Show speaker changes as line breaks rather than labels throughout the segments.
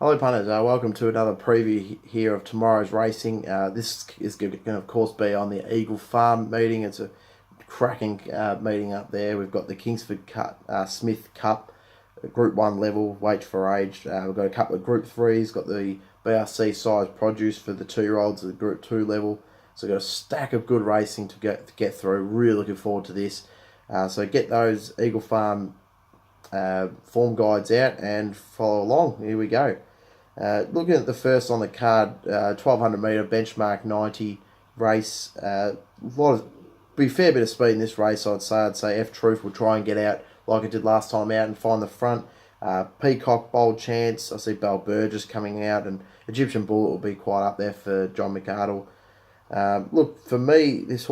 Hello punters, welcome to another preview here of tomorrow's racing. This is going to of course be on the Eagle Farm meeting. It's a cracking meeting up there. We've got the Kingsford-smith Cup, Group 1 level, weight for age. We've got a couple of Group 3s, got the BRC size produce for the 2-year-olds at the Group 2 level. So we've got a stack of good racing to get through. Really looking forward to this. So get those Eagle Farm form guides out and follow along. Here we go. Looking at the first on the card, 1200 metre benchmark 90 race. Be a fair bit of speed in this race. I'd say F Truth will try and get out like it did last time out and find the front. Peacock, bold chance. I see Bell Burgess coming out, and Egyptian Bullet will be quite up there for John McArdle. Look, for me, this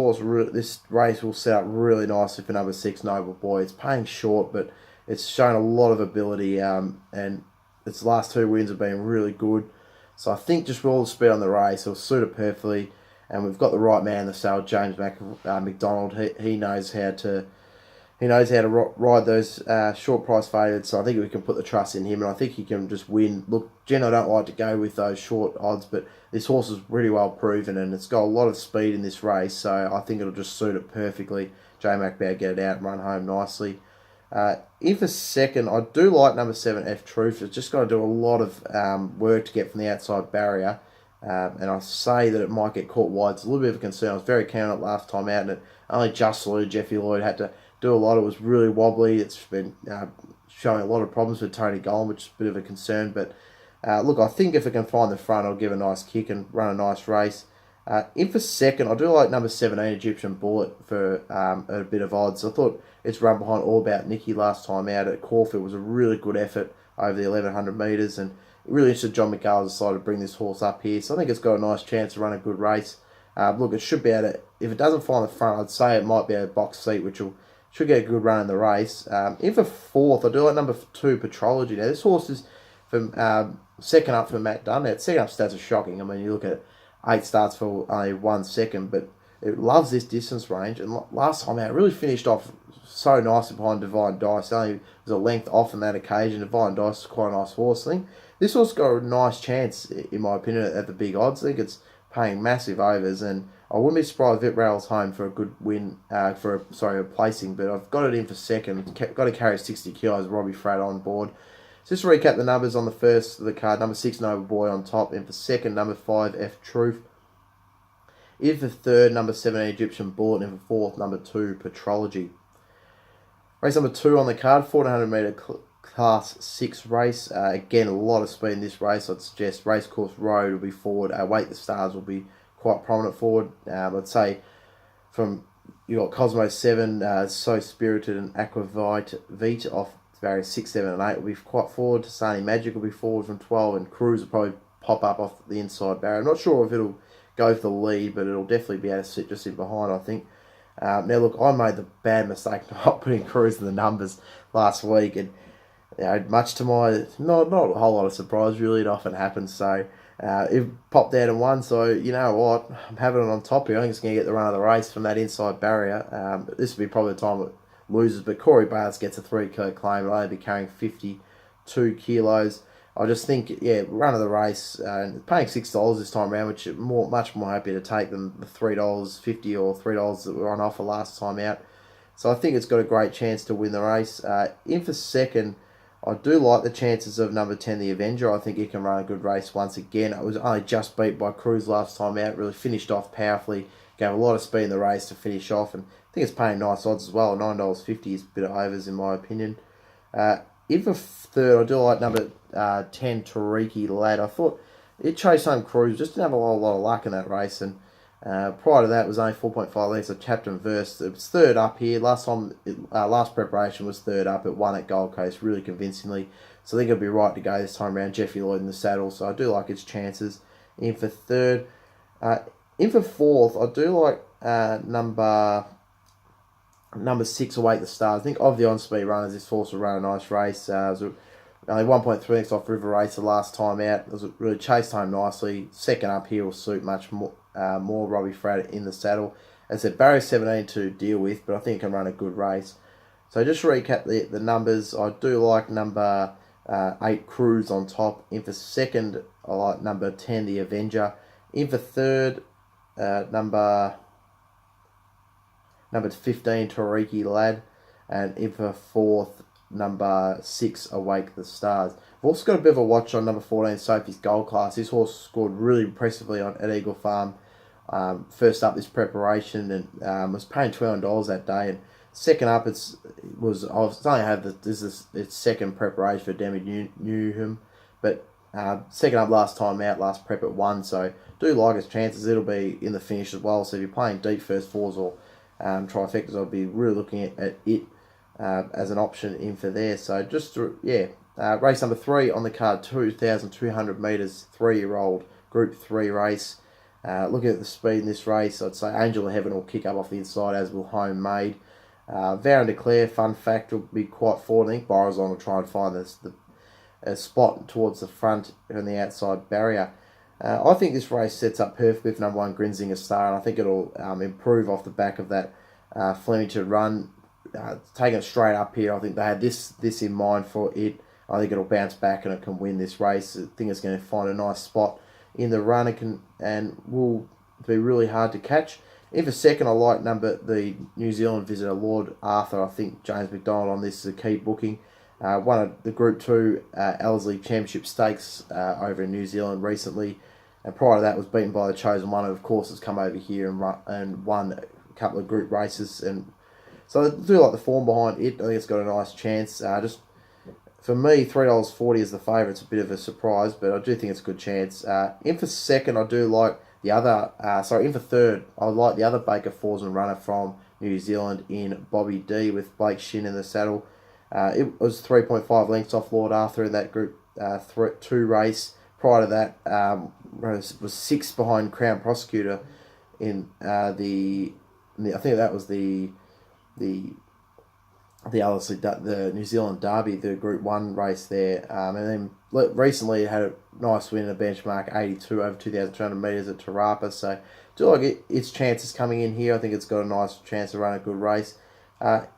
race will set up really nicely for number 6, Noble Boy. It's paying short, but it's shown a lot of ability, and its last 2 wins have been really good. So I think just with all the speed on the race, it'll suit it perfectly. And we've got the right man in the saddle, James McDonald. He knows how to ride those short price favourites. So I think we can put the trust in him, and I think he can just win. Look, I don't like to go with those short odds, but this horse is really well proven, and it's got a lot of speed in this race. So I think it'll just suit it perfectly. J Mac Bear get it out and run home nicely. In for second, I do like number 7, F Truth. It's just got to do a lot of work to get from the outside barrier. And I say that it might get caught wide. It's a little bit of a concern. I was very keen on it last time out, and it only just saluted Jeffy Lloyd. Had to do a lot. It was really wobbly. It's been showing a lot of problems with Tony Gollan, which is a bit of a concern. But look, I think if it can find the front, it'll give a nice kick and run a nice race. In for second, I do like number 17, Egyptian Bullet, for a bit of odds. I thought its run behind All About Nicky last time out at Caulfield was a really good effort over the 1100 metres, and really interested John McGarvey decided to bring this horse up here. So I think it's got a nice chance to run a good race. Look, it should be able to, if it doesn't find the front, I'd say it might be a box seat, which should get a good run in the race. In for fourth, I do like number 2, Patrology. Now, this horse is from second up for Matt Dunn. Now, second up stats are shocking. I mean, you look at 8 starts for only 1 second, but it loves this distance range. And last time out, it really finished off so nicely behind Divine Dice. It only was a length off on that occasion. Divine Dice is quite a nice horse. I think this horse got a nice chance, in my opinion, at the big odds. I think it's paying massive overs, and I wouldn't be surprised if it rattles home for a good win, a placing. But I've got it in for second. Got to carry 60 kilos. Robbie Fratt on board. So just to recap the numbers on the first of the card. Number 6, Noble Boy on top. In for second, number 5, F Truth. In for third, number 17, Egyptian Bullet. In for fourth, number 2, Patrology. Race number 2 on the card, 1400 metre Class 6 race. Again, a lot of speed in this race. I'd suggest Racecourse Road will be forward. Wait the Stars will be quite prominent forward. I'd say you got Cosmo 7, So Spirited, and Aquavite off barriers 6, 7, and 8 will be quite forward. Sunny Magic will be forward from 12, and Cruise will probably pop up off the inside barrier. I'm not sure if it'll go for the lead, but it'll definitely be able to sit just in behind, I think. Now, look, I made the bad mistake of not putting Cruise in the numbers last week, and much to my not a whole lot of surprise, really. It often happens. So it popped out and won. So you know what, I'm having it on top here. I think it's going to get the run of the race from that inside barrier. This will be probably the time it loses. But Corey Barnes gets a 3-kilo claim. It'll only be carrying 52 kilos. I just think, run of the race, paying $6 this time around, which I'm much more happy to take than the $3.50 or $3 that were on offer last time out. So I think it's got a great chance to win the race. In for second, I do like the chances of number 10, the Avenger. I think he can run a good race once again. It was only just beat by Cruise last time out. Really finished off powerfully. Gave a lot of speed in the race to finish off. And I think it's paying nice odds as well. $9.50 is a bit of overs in my opinion. In for third, I do like number 10, Tariki Lad. I thought it chased home Cruise. Just didn't have a lot of luck in that race. And prior to that, it was only 4.5 lengths of Captain Verse. It was third up here. Last preparation was third up. It won at Gold Coast really convincingly. So I think it'll be right to go this time around. Jeffy Lloyd in the saddle. So I do like its chances. In for third. In for fourth, I do like number 6, Await the Stars. I think of the on-speed runners, this horse will run a nice race. It was only 1.3 lengths off River Racer last time out. It was really chased home nicely. Second up here will suit much more Robbie Fratt in the saddle. As I said, barrier 17 to deal with, but I think it can run a good race. So just to recap the numbers, I do like number 8 Cruise on top. In for second, I like number 10, The Avenger. In for third, number 15, Toriki Lad. And in for fourth, number 6, Awake the Stars. I've also got a bit of a watch on number 14, Sophie's Gold Class. This horse scored really impressively at Eagle Farm. First up this preparation, and was paying $12 that day. And second up, this is its second preparation for Demi Newham, but second up last time out, last prep at 1. So do like its chances. It'll be in the finish as well. So if you're playing deep first fours or trifectas, I'll be really looking at it as an option in for there. So just race number 3 on the card, 2,200 metres, 3-year-old Group 3 race. Looking at the speed in this race, I'd say Angel of Heaven will kick up off the inside, as will Homemade. Vow and Declare, fun fact, will be quite forward. I think Borazon will try and find a spot towards the front and the outside barrier. I think this race sets up perfectly for number 1, Grinzinger Star, and I think it'll improve off the back of that Flemington run. Taking it straight up here, I think they had this in mind for it. I think it'll bounce back and it can win this race. I think it's going to find a nice spot in the run and will be really hard to catch. In for second, I like the New Zealand visitor, Lord Arthur. I think James McDonald on this is a key booking. Won of the Group 2 Ellerslie Championship Stakes over in New Zealand recently. And prior to that was beaten by the Chosen One, who of course has come over here and won a couple of group races. And so I do like the form behind it. I think it's got a nice chance. Just for me, $3.40 is the favourite. It's a bit of a surprise, but I do think it's a good chance. In for second, I do like the other. In for third, I like the other Baker Forsman runner from New Zealand in Bobby D with Blake Shin in the saddle. It was 3.5 lengths off Lord Arthur in that Group 2 race. Prior to that, was 6 behind Crown Prosecutor in I think that was the New Zealand Derby, the Group 1 race there. And then recently it had a nice win in a benchmark 82 over 2,200 metres at Tarapa. So do like its chances coming in here. I think it's got a nice chance to run a good race.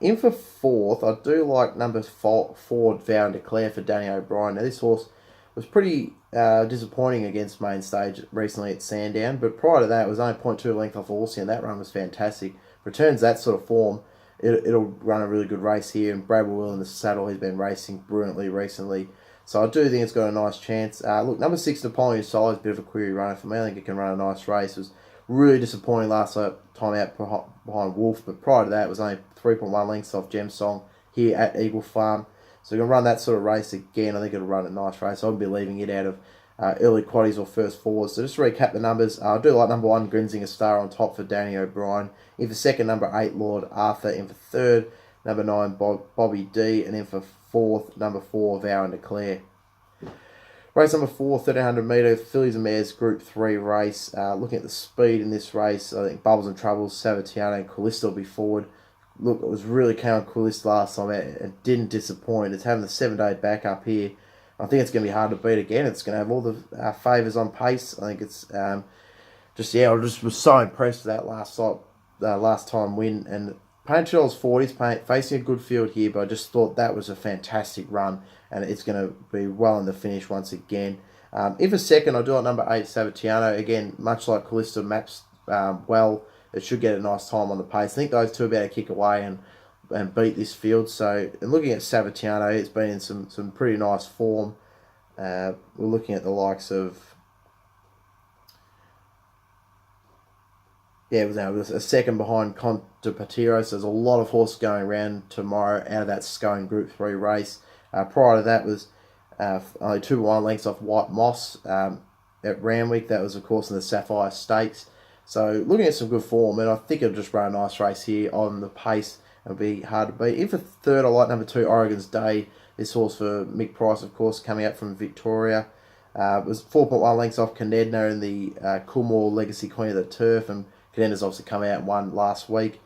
In for fourth, I do like number 4, Vow and Declare for Danny O'Brien. Now this horse was pretty disappointing against main stage recently at Sandown, but prior to that it was only 0.2 length off Orsi, and that run was fantastic. Returns that sort of form, it'll run a really good race here, and Brad Will in the saddle, he's been racing brilliantly recently. So I do think it's got a nice chance. Look, number 6, Napoleon Sol is a bit of a query runner for me. I think it can run a nice race. It was really disappointing last time out behind Wolf, but prior to that it was only 3.1 lengths off Gem Song here at Eagle Farm. So you can run that sort of race again. I think it'll run a nice race. I wouldn't be leaving it out of early quaddies or first fours. So just to recap the numbers, I do like number 1, Grinzinger Star on top for Danny O'Brien. In for second, number 8, Lord Arthur. In for third, number 9, Bobby D. And in for fourth, number 4, Vow and Declare. Race number 4, 1,300 metre, Fillies and Mares Group 3 race. Looking at the speed in this race, I think Bubbles and Troubles, Savatiano and Callisto will be forward. Look, it was really keen on Callisto last time. It didn't disappoint. It's having the 7-day backup here. I think it's going to be hard to beat again. It's going to have all the favours on pace. I think it's I just was so impressed with that last time win. And paying $2.40, facing a good field here, but I just thought that was a fantastic run, and it's going to be well in the finish once again. In for second, I do like number 8, Savatiano. Again, much like Callisto, maps well. It should get a nice time on the pace. I think those two are about to kick away and beat this field. So, and looking at Savatiano, it's been in some pretty nice form. We're looking at the likes of, it was a second behind Conte Patiro. So there's a lot of horses going around tomorrow out of that Scone Group 3 race. Prior to that was only 2.1 lengths off White Moss at Randwick. That was, of course, in the Sapphire Stakes. So looking at some good form, and I think it'll just run a nice race here on the pace. It'll be hard to beat. In for third, I like number 2, Oregon's Day. This horse for Mick Price, of course, coming up from Victoria. It was 4.1 lengths off Canedna in the Coolmore Legacy Queen of the Turf, and Canedna's obviously come out and won last week.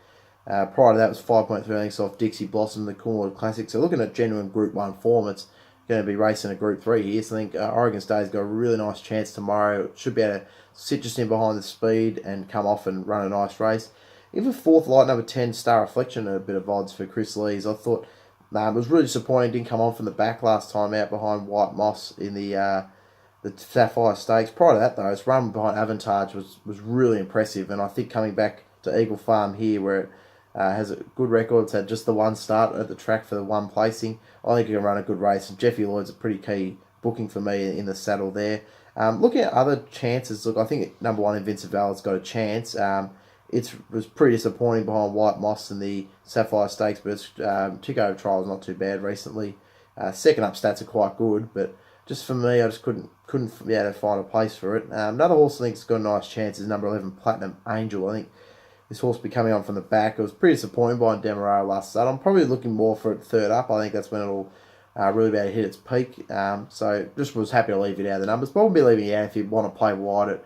Prior to that was 5.3 lengths off Dixie Blossom, the Coolmore Classic. So looking at genuine Group 1 form, it's going to be racing a Group 3 here. So I think Oregon's Day's got a really nice chance tomorrow. It should be able to sit just in behind the speed and come off and run a nice race. In for fourth, light number 10, Star Reflection, a bit of odds for Chris Lees. I thought It was really disappointing. Didn't come on from the back last time out behind White Moss in the Sapphire Stakes. Prior to that, though, its run behind Avantage was really impressive. And I think coming back to Eagle Farm here, where it has a good record, it's had just the one start at the track for the one placing, I think it can run a good race. And Jeffy Lloyd's a pretty key booking for me in the saddle there. Looking at other chances, look, I think number 1 Invincible Valor's got a chance. It was pretty disappointing behind White Moss in the Sapphire Stakes, but its tick-over trial is not too bad recently. Second up stats are quite good, but just for me, I just couldn't be able to find a place for it. Another horse I think's got a nice chance is number 11 Platinum Angel. I think this horse will be coming on from the back. It was pretty disappointing behind Demerara last start. I'm probably looking more for it third up. I think that's when it'll really be able to hit its peak. So just was happy to leave it out of the numbers. But I won't be leaving it out if you want to play wide at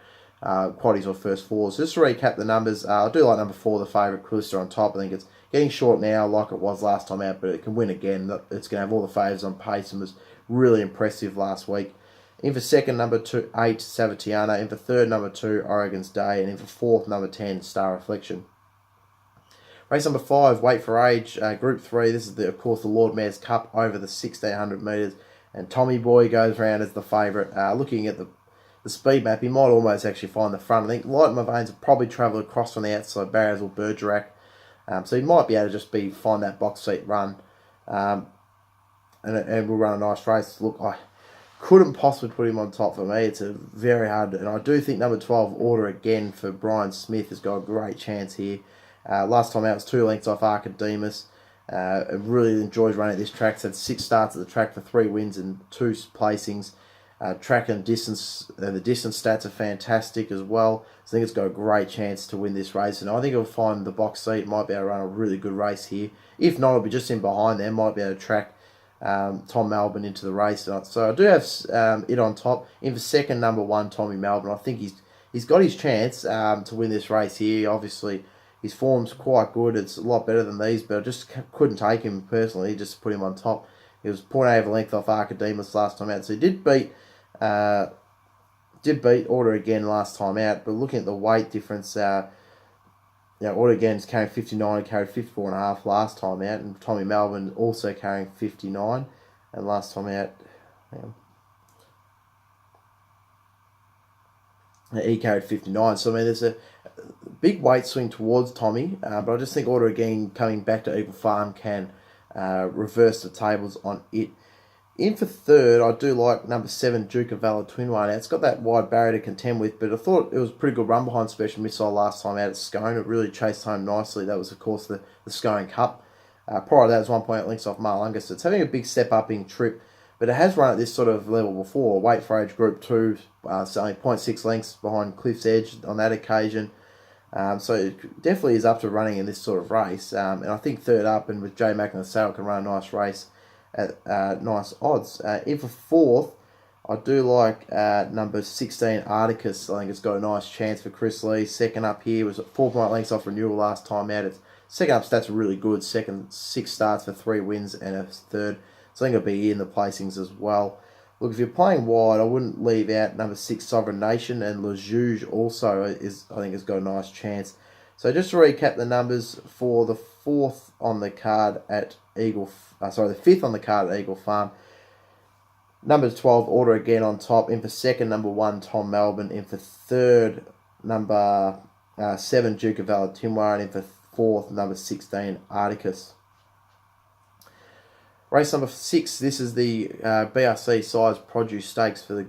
quaddies or first fours. Just to recap the numbers, I do like number 4, the favourite, Callisto on top. I think it's getting short now like it was last time out, but it can win again. It's going to have all the favours on pace and was really impressive last week. In for second, number 8, Savatiana. In for third, number 2, Oregon's Day. And in for fourth, number 10, Star Reflection. Race number 5, Wait for Age, Group 3. This is, of course, the Lord Mayor's Cup over the 1,600 metres. And Tommy Boy goes round as the favourite. Looking at the speed map, he might almost actually find the front. I think Light in My Veins will probably travel across from the outside barriers or Bergerac. So he might be able to just find that box seat run. And we'll run a nice race. Look, I couldn't possibly put him on top for me. It's a very hard, and I do think number 12, Order Again for Brian Smith, has got a great chance here. Last time out was 2 lengths off Archidemus. Really enjoys running at this track. It's had 6 starts at the track for 3 wins and 2 placings. Track and distance, and the distance stats are fantastic as well. So I think it's got a great chance to win this race, and I think it'll find the box seat. Might be able to run a really good race here. If not, it'll be just in behind there. Might be able to track Tom Melbourne into the race. So I do have it on top. In for second, number 1, Tommy Melbourne. I think he's got his chance to win this race here. Obviously, his form's quite good. It's a lot better than these, but I just couldn't take him personally. Just put him on top. He was 0.8 of a length off Archidemus last time out, so he did beat Order Again last time out. But looking at the weight difference, Order Again's carrying 59 and carried 54.5 last time out, and Tommy Melbourne also carrying 59, and last time out, he carried 59. So I mean, there's a big weight swing towards Tommy, but I just think Order Again coming back to Eagle Farm can reverse the tables on it. In for third, I do like number 7, Duke of Valor Twinway. Now, it's got that wide barrier to contend with, but I thought it was a pretty good run behind Special Missile last time out at Scone. It really chased home nicely. That was, of course, the Scone Cup. Prior to that, it was 1.8 lengths off Marlunga. So it's having a big step up in trip, but it has run at this sort of level before. Wait for Age Group 2, so only 0.6 lengths behind Cliff's Edge on that occasion. So it definitely is up to running in this sort of race. And I think third up, and with J Mac in the saddle, can run a nice race at nice odds. In for fourth, I do like number 16, Articus. I think it's got a nice chance for Chris Lee. Second up here was 4 lengths off Renewal last time out. Its second up stats are really good. Second, 6 starts for 3 wins and a third. So I think it'll be in the placings as well. Look, if you're playing wide, I wouldn't leave out number 6, Sovereign Nation, and Le Juge also I think has got a nice chance. So just to recap the numbers for the fourth on the card at the 5th on the card at Eagle Farm. Number 12, Order Again on top. In for second, number 1, Tom Melbourne. In for third, number 7, Duke of Valor Timwar. And in for fourth, number 16, Articus. Race number 6, this is the BRC size produce stakes for the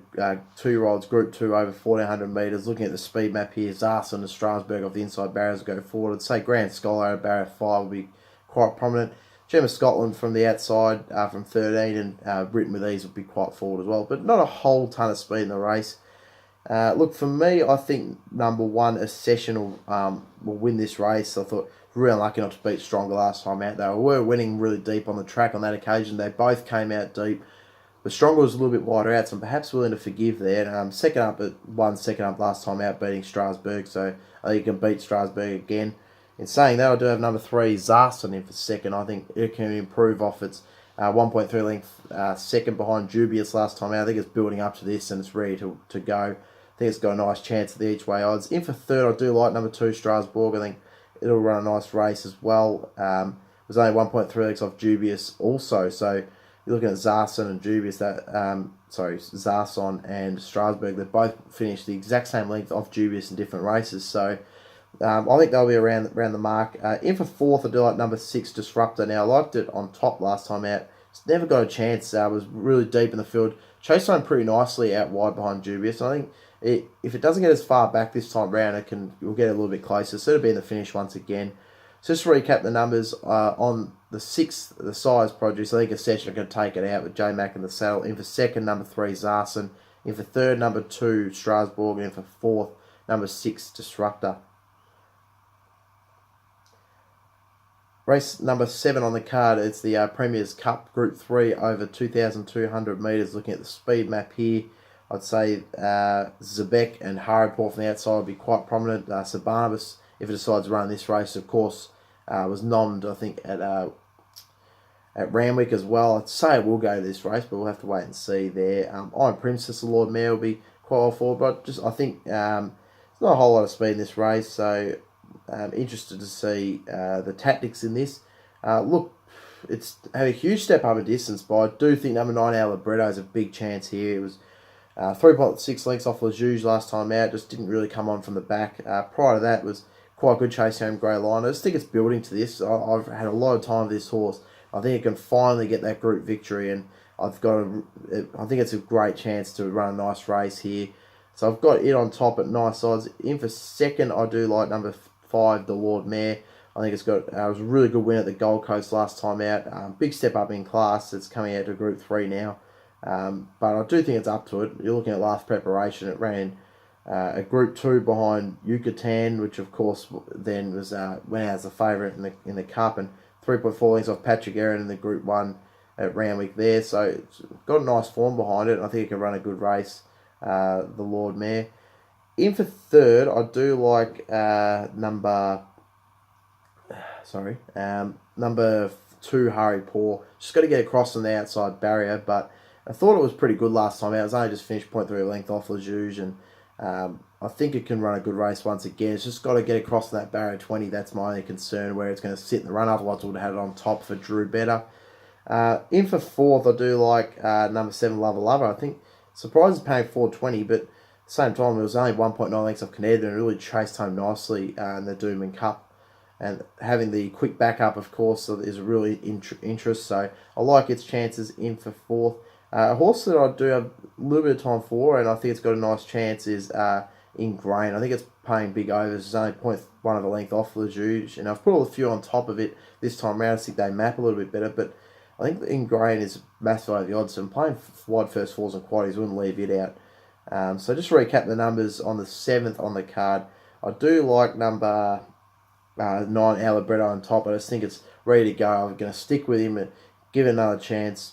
2-year-olds, Group 2 over 1,400 metres. Looking at the speed map here, Zarson and Strasbourg off the inside barriers will go forward. I'd say Grand Scholar at barrier 5 will be quite prominent. Gem of Scotland from the outside from 13, and Britain with Ease will be quite forward as well. But not a whole ton of speed in the race. Look, for me, I think number 1, Accession will win this race. I thought really unlucky not to beat Stronger last time out. They were winning really deep on the track on that occasion. They both came out deep. But Stronger was a little bit wider out, so I'm perhaps willing to forgive there. Second up last time out, beating Strasbourg. So I think you can beat Strasbourg again. In saying that, I do have number 3, Zarson, in for second. I think it can improve off its 1.3 length second behind Dubious last time out. I think it's building up to this and it's ready to go. I think it's got a nice chance at the each way odds. In for third, I do like number 2, Strasbourg. I think it'll run a nice race as well. was only 1.3 lengths off Dubious also. So you're looking at Zarson and Dubious, Zarson and Strasbourg, they both finished the exact same length off Dubious in different races. So I think they'll be around the mark. In for fourth, I do like number 6, Disruptor. Now, I liked it on top last time out. It's never got a chance. Was really deep in the field. Chased home pretty nicely out wide behind Dubious. I think if it doesn't get as far back this time round, we'll get a little bit closer. So it'll be in the finish once again. So just to recap the numbers, on the 6th, the size produce, I think a session are going to take it out with J Mac in the saddle. In for second, number 3, Zarson. In for third, number 2, Strasbourg. And in for fourth, number 6, Disruptor. Race number 7 on the card, it's the Premier's Cup Group 3 over 2,200 metres. Looking at the speed map here, I'd say Zebek and Haripur from the outside would be quite prominent. Sir Barnabas, if it decides to run this race, of course, was nommed, I think, at Randwick as well. I'd say it will go to this race, but we'll have to wait and see there. Iron Princess, the Lord Mayor, will be quite well forward, but I think there's not a whole lot of speed in this race, so interested to see the tactics in this. Look, it's had a huge step up in distance, but I do think number 9, Our Libretto, has a big chance here. It was 3.6 lengths off Lejuge last time out, just didn't really come on from the back. Prior to that was quite a good chase home Grey Line. I just think it's building to this. I've had a lot of time with this horse. I think it can finally get that group victory, and I think it's a great chance to run a nice race here. So I've got it on top at nice odds. In for second, I do like number 5, the Lord Mayor. I think it was a really good win at the Gold Coast last time out. Big step up in class. It's coming out to Group 3 now. But I do think it's up to it. You're looking at last preparation. It ran a Group 2 behind Yucatan, which of course then went out as a favourite in the Cup, and 3.4 lengths off Patrick Aaron in the Group 1 at Randwick there. So it's got a nice form behind it. I think it can run a good race, the Lord Mayor. In for third, I do like number 2, Haripur. Just got to get across on the outside barrier, but I thought it was pretty good last time out. It was only just finished 0.3 length off Lejuge, and I think it can run a good race once again. It's just got to get across that barrier 20. That's my only concern, where it's going to sit in the run. Otherwise, I would have had it on top for Drew better. In for fourth, I do like number 7, Lover Lover. I think surprise is paying $4.20, but at the same time, it was only 1.9 lengths off Canada and really chased home nicely in the Doomben Cup. And having the quick backup, of course, is a really interest. So I like its chances in for fourth. A horse that I do have a little bit of time for, and I think it's got a nice chance, is Ingrain. I think it's paying big overs. It's only 0.1 of a length off Lejuge, and I've put a few on top of it this time around. I think they map a little bit better, but I think Ingrain is massive over the odds. So I'm playing wide first falls and quaddies, wouldn't leave it out. So just to recap the numbers on the 7th on the card, I do like number 9, Our Libretto on top. I just think it's ready to go. I'm going to stick with him and give it another chance.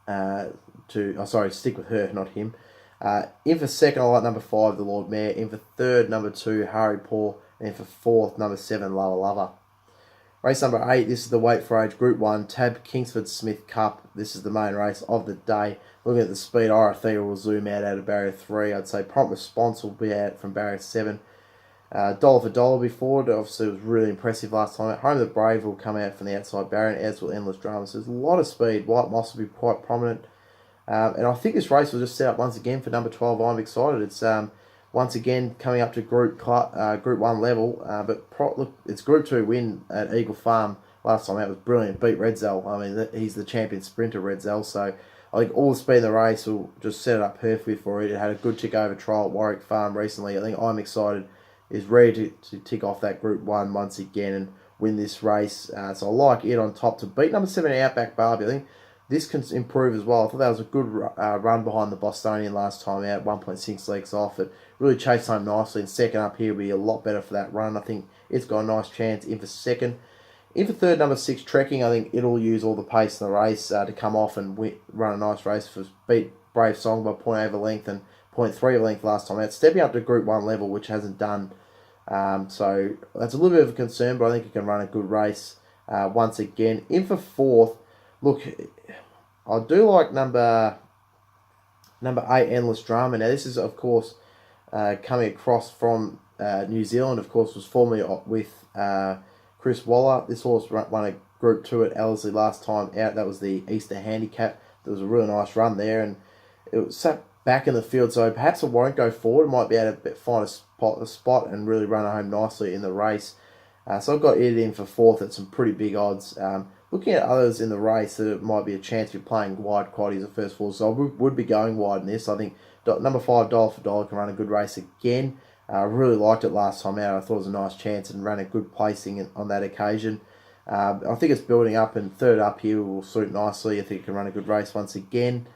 Stick with her, not him. In for second, I like number 5, the Lord Mayor. In for third, number 2, Haripur. And in for fourth, number 7, Lover Lover. Race number 8, this is the weight for age Group 1, Tab Kingsford-smith Cup. This is the main race of the day. Looking at the speed, Irathea will zoom out of barrier 3. I'd say Prompt Response will be out from barrier 7. Dollar for Dollar before, obviously it was really impressive last time. Home the Brave will come out from the outside barrier, and as will Endless Drama. So there's a lot of speed. White Moss will be quite prominent. And I think this race will just set up once again for number 12. I'm excited. It's once again coming up to Group 1 level. Look, it's Group 2 win at Eagle Farm last time out was brilliant. Beat Redzel. I mean, he's the champion sprinter, Redzel. So I think all the speed in the race will just set it up perfectly for it. It had a good tick over trial at Warwick Farm recently. I think I'm excited. Is ready to tick off that Group 1 once again and win this race. So I like it on top to beat number 7, Outback Barbie. I think this can improve as well. I thought that was a good run behind the Bostonian last time out, 1.6 legs off. It really chased home nicely, and second up here will be a lot better for that run. I think it's got a nice chance in for second. In for third, number 6, Trekking. I think it'll use all the pace in the race to come off and run a nice race. For beat Brave Song by 0.8 of a length and 0.3 of a length last time out. Stepping up to Group 1 level, which hasn't done. So that's a little bit of a concern, but I think it can run a good race once again. In for fourth, look, I do like number 8, Endless Drama. Now this is, of course, coming across from New Zealand. Of course, was formerly with Chris Waller. This horse won a Group 2 at Ellerslie last time out. That was the Easter Handicap. There was a really nice run there, and it was sat back in the field, so perhaps it won't go forward. It might be able to find a spot and really run it home nicely in the race. So I've got it in for 4th at some pretty big odds. Looking at others in the race, that it might be a chance of playing wide qualities at first 4, so I would be going wide in this. I think number 5, Dollar for Dollar, can run a good race again. I really liked it last time out. I thought it was a nice chance and ran a good placing on that occasion. I think it's building up, and 3rd up here will suit nicely. I think it can run a good race once again.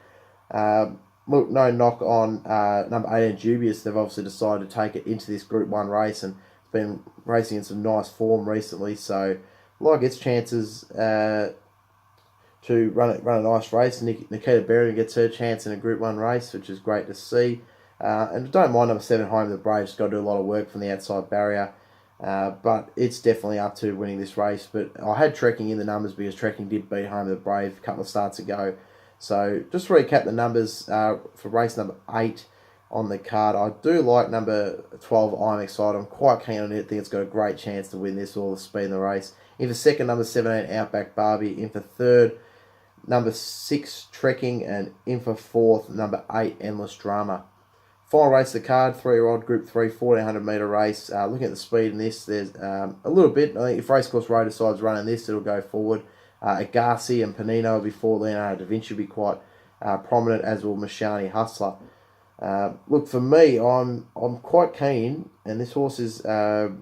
Look, no knock on number 18, Dubious. They've obviously decided to take it into this Group 1 race, and it's been racing in some nice form recently. So, like its chances to run a nice race. Nikita Berry gets her chance in a Group 1 race, which is great to see. And don't mind number 7, Home the Braves. Got to do a lot of work from the outside barrier. But it's definitely up to winning this race. But I had Trekking in the numbers because Trekking did beat Home the Brave a couple of starts ago. So just to recap the numbers for race number 8 on the card. I do like number 12, I'm Excited. I'm quite keen on it. I think it's got a great chance to win this, all the speed in the race. In for 2nd, number 17, Outback Barbie. In for 3rd, number 6, Trekking. And in for 4th, number 8, Endless Drama. Final race of the card, 3-year-old Group 3, 1400 metre race. Looking at the speed in this, there's a little bit. I think if Racecourse Road decides running this, it'll go forward. Agassi and Panino before Leonardo da Vinci will be quite prominent, as will Mashani Hustler. Look, for me, I'm quite keen, and this horse is on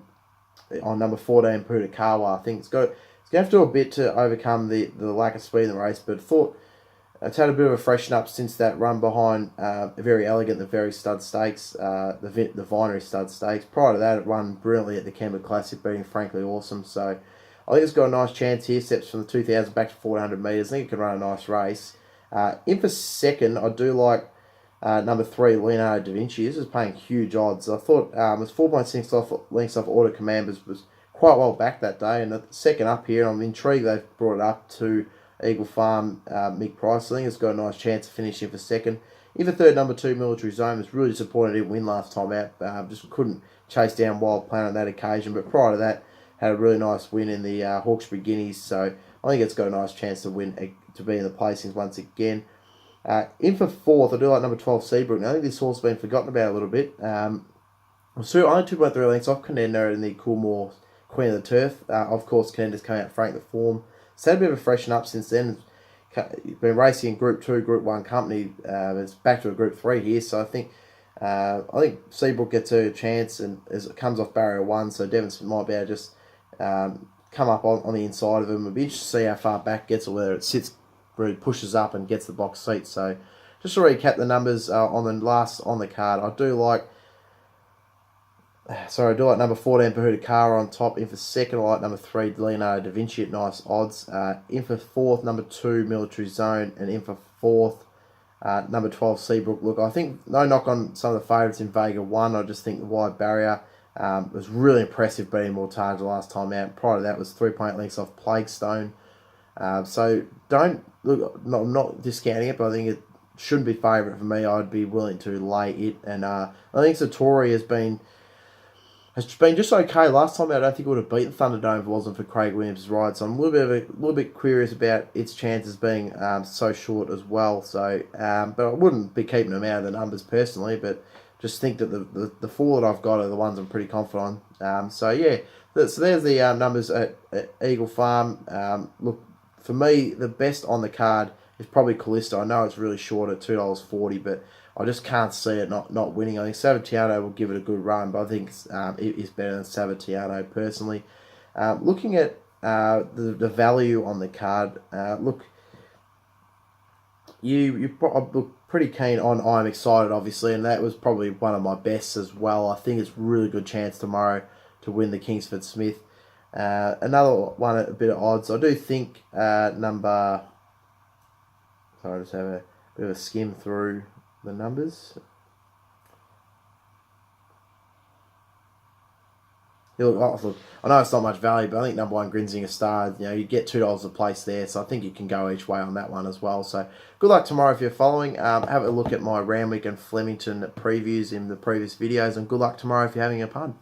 number 14, Putakawa. I think it's going to have to do a bit to overcome the lack of speed in the race, but thought it's had a bit of a freshen up since that run behind Very Elegant, the Very Stud Stakes, the Vinery Stud Stakes. Prior to that, it run brilliantly at the Canberra Classic, being Frankly Awesome. So I think it's got a nice chance here. Steps from the 2,000 back to 1,400 metres. I think it can run a nice race. In for 2nd, I do like number 3, Leonardo da Vinci. This is paying huge odds. I thought it was 4.6 lengths off Auto Command, was quite well back that day. And the 2nd up here, I'm intrigued they've brought it up to Eagle Farm, Mick Price. I think it's got a nice chance of finishing for 2nd. In for 3rd, number 2, Military Zone. Was really disappointed it didn't win last time out. Just couldn't chase down Wild Plan on that occasion. But prior to that, had a really nice win in the Hawkesbury Guineas. So I think it's got a nice chance to win, to be in the placings once again. In for 4th, I do like number 12, Seabrook. Now, I think this horse has been forgotten about a little bit. So only 2.3 lengths off Contender in the Coolmore Queen of the Turf. Of course, Contender's coming out frank the form. It's had a bit of a freshen up since then. Been racing in Group 2, Group 1 company. It's back to a Group 3 here. So I think Seabrook gets a chance, and as it comes off barrier 1, so Devonson might be able to just come up on the inside of him. It'll be interesting to see how far back gets, or whether it sits, really pushes up and gets the box seat. So just to recap the numbers on the card, I do like number 14, Pahudakara on top. In for 2nd, I like number 3, Leonardo da Vinci at nice odds. In for 4th, number 2, Military Zone. And in for 4th, number 12, Seabrook. Look, I think no knock on some of the favourites in Vega 1. I just think the wide barrier was really impressive, beating Mortage the last time out. Prior to that was 3 lengths off Plaguestone. So don't look. I'm not discounting it, but I think it shouldn't be favourite for me. I'd be willing to lay it, and I think Satori has been just okay. Last time out, I don't think it would have beaten Thunderdome if it wasn't for Craig Williams' ride. So I'm a little bit curious about its chances being so short as well. So, but I wouldn't be keeping them out of the numbers personally, but just think that the 4 that I've got are the ones I'm pretty confident on. So yeah, so there's the numbers at Eagle Farm. Look, for me, the best on the card is probably Callisto. I know it's really short at $2.40, but I just can't see it not winning. I think Savatiano will give it a good run, but I think it is better than Savatiano personally. Looking at the value on the card, look, you look pretty keen on I'm Excited, obviously, and that was probably one of my bests as well. I think it's a really good chance tomorrow to win the Kingsford-smith. Another one at a bit of odds. I do think number... Sorry, just have a bit of a skim through the numbers. Look, I know it's not much value, but I think number 1, Grinzinger Star, you get $2 a place there, so I think you can go each way on that one as well. So good luck tomorrow if you're following. Have a look at my Randwick and Flemington previews in the previous videos, and good luck tomorrow if you're having a punt.